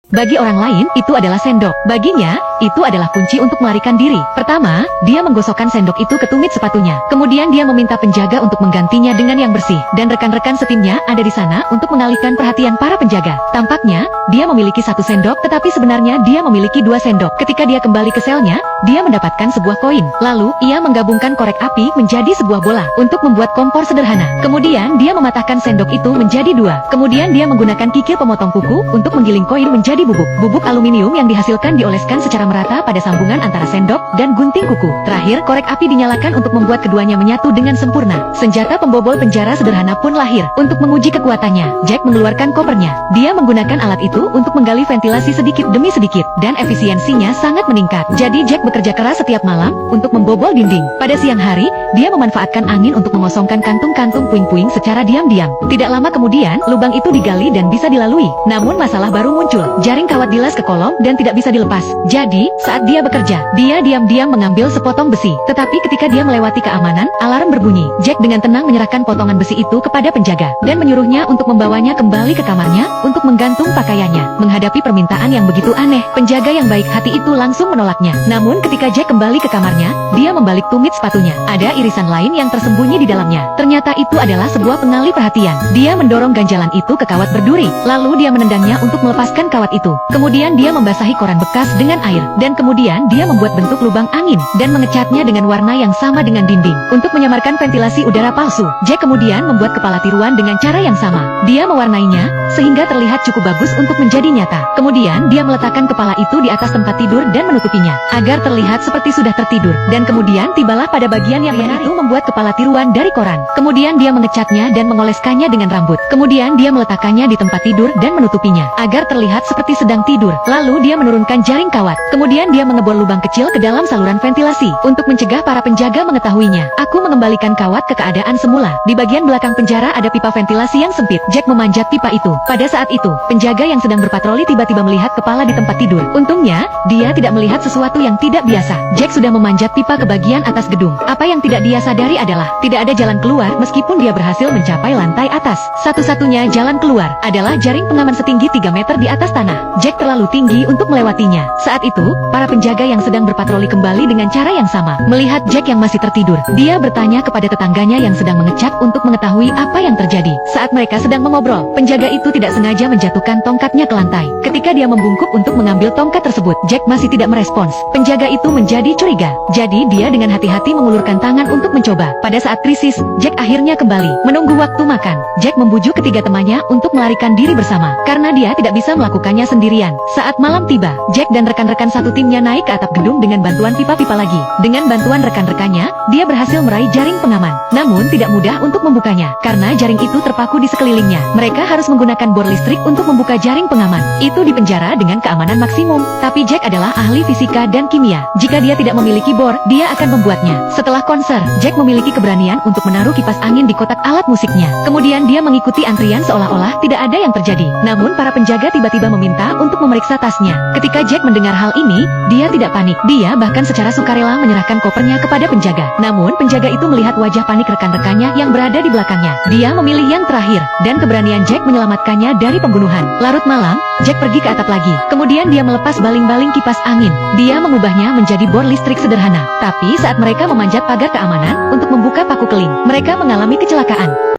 Bagi orang lain, itu adalah sendok. Baginya, itu adalah kunci untuk melarikan diri. Pertama, dia menggosokkan sendok itu ke tumit sepatunya. Kemudian dia meminta penjaga untuk menggantinya dengan yang bersih. Dan rekan-rekan setimnya ada di sana untuk mengalihkan perhatian para penjaga. Tampaknya, dia memiliki satu sendok, tetapi sebenarnya dia memiliki dua sendok. Ketika dia kembali ke selnya, dia mendapatkan sebuah koin. Lalu, ia menggabungkan korek api menjadi sebuah bola untuk membuat kompor sederhana. Kemudian, dia mematahkan sendok itu menjadi dua. Kemudian, dia menggunakan kikil pemotong kuku untuk menggiling koin menjadi bubuk. Bubuk aluminium yang dihasilkan dioleskan secara merata pada sambungan antara sendok dan gunting kuku. Terakhir, korek api dinyalakan untuk membuat keduanya menyatu dengan sempurna. Senjata pembobol penjara sederhana pun lahir. Untuk menguji kekuatannya, Jack mengeluarkan kopernya. Dia menggunakan alat itu untuk menggali ventilasi sedikit demi sedikit, dan efisiensinya sangat meningkat. Jadi Jack bekerja keras setiap malam untuk membobol dinding. Pada siang hari, dia memanfaatkan angin untuk mengosongkan kantung-kantung puing-puing secara diam-diam. Tidak lama kemudian, lubang itu digali dan bisa dilalui. Namun masalah baru muncul. Jaring kawat dilas ke kolom dan tidak bisa dilepas. Jadi, saat dia bekerja, dia diam-diam mengambil sepotong besi. Tetapi ketika dia melewati keamanan, alarm berbunyi. Jack dengan tenang menyerahkan potongan besi itu kepada penjaga dan menyuruhnya untuk membawanya kembali ke kamarnya untuk menggantung pakaiannya. Menghadapi permintaan yang begitu aneh, penjaga yang baik hati itu langsung menolaknya. Namun ketika Jack kembali ke kamarnya, dia membalik tumit sepatunya. Ada irisan lain yang tersembunyi di dalamnya. Ternyata itu adalah sebuah pengalih perhatian. Dia mendorong ganjalan itu ke kawat berduri, lalu dia menendangnya untuk melepaskan kawat itu. Kemudian dia membasahi koran bekas dengan air, dan kemudian dia membuat bentuk lubang angin dan mengecatnya dengan warna yang sama dengan dinding untuk menyamarkan ventilasi udara palsu. Jack kemudian membuat kepala tiruan dengan cara yang sama. Dia mewarnainya sehingga terlihat cukup bagus untuk menjadi nyata. Kemudian dia meletakkan kepala itu di atas tempat tidur dan menutupinya agar terlihat seperti sudah tertidur. Dan kemudian tibalah pada bagian yang benar itu membuat kepala tiruan dari koran. Kemudian dia mengecatnya dan mengoleskannya dengan rambut. Kemudian dia meletakkannya di tempat tidur dan menutupinya agar terlihat seperti sedang tidur. Lalu dia menurunkan jaring kawat. Kemudian dia mengebor lubang kecil ke dalam saluran ventilasi untuk mencegah para penjaga mengetahuinya. Aku mengembalikan kawat ke keadaan semula. Di bagian belakang penjara ada pipa ventilasi yang sempit. Jack memanjat pipa itu. Pada saat itu, penjaga yang sedang berpatroli tiba-tiba melihat kepala di tempat tidur. Untungnya, dia tidak melihat sesuatu yang tidak biasa. Jack sudah memanjat pipa ke bagian atas gedung. Apa yang tidak dia sadari adalah tidak ada jalan keluar meskipun dia berhasil mencapai lantai atas. Satu-satunya jalan keluar adalah jaring pengaman setinggi 3 meter di atas tanah. Jack terlalu tinggi untuk melewatinya. Saat itu, para penjaga yang sedang berpatroli kembali dengan cara yang sama. Melihat Jack yang masih tertidur, dia bertanya kepada tetangganya yang sedang mengecap untuk mengetahui apa yang terjadi. Saat mereka sedang mengobrol, penjaga itu tidak sengaja menjatuhkan tongkatnya ke lantai. Ketika dia membungkuk untuk mengambil tongkat tersebut, Jack masih tidak merespons. Penjaga itu menjadi curiga. Jadi dia dengan hati-hati mengulurkan tangan untuk mencoba. Pada saat krisis, Jack akhirnya kembali. Menunggu waktu makan, Jack membujuk ketiga temannya untuk melarikan diri bersama, karena dia tidak bisa melakukannya sendirian. Saat malam tiba, Jack dan rekan-rekan satu timnya naik ke atap gedung dengan bantuan pipa-pipa lagi. Dengan bantuan rekan-rekannya, dia berhasil meraih jaring pengaman. Namun tidak mudah untuk membukanya, karena jaring itu terpaku di sekelilingnya. Mereka harus menggunakan bor listrik untuk membuka jaring pengaman. Itu di penjara dengan keamanan maksimum. Tapi Jack adalah ahli fisika dan kimia. Jika dia tidak memiliki bor, dia akan membuatnya. Setelah konser, Jack memiliki keberanian untuk menaruh kipas angin di kotak alat musiknya. Kemudian dia mengikuti antrian seolah-olah tidak ada yang terjadi. Namun para penjaga tiba-tiba meminta untuk memeriksa tasnya. Ketika Jack mendengar hal ini, dia tidak panik. Dia bahkan secara sukarela menyerahkan kopernya kepada penjaga. Namun penjaga itu melihat wajah panik rekan-rekannya yang berada di belakangnya. Dia memilih yang terakhir, dan keberanian Jack menyelamatkannya dari pembunuhan. Larut malam, Jack pergi ke atap lagi. Kemudian dia melepas baling-baling kipas angin. Dia mengubahnya menjadi bor listrik sederhana. Tapi saat mereka memanjat pagar keamanan untuk membuka paku keling, mereka mengalami kecelakaan.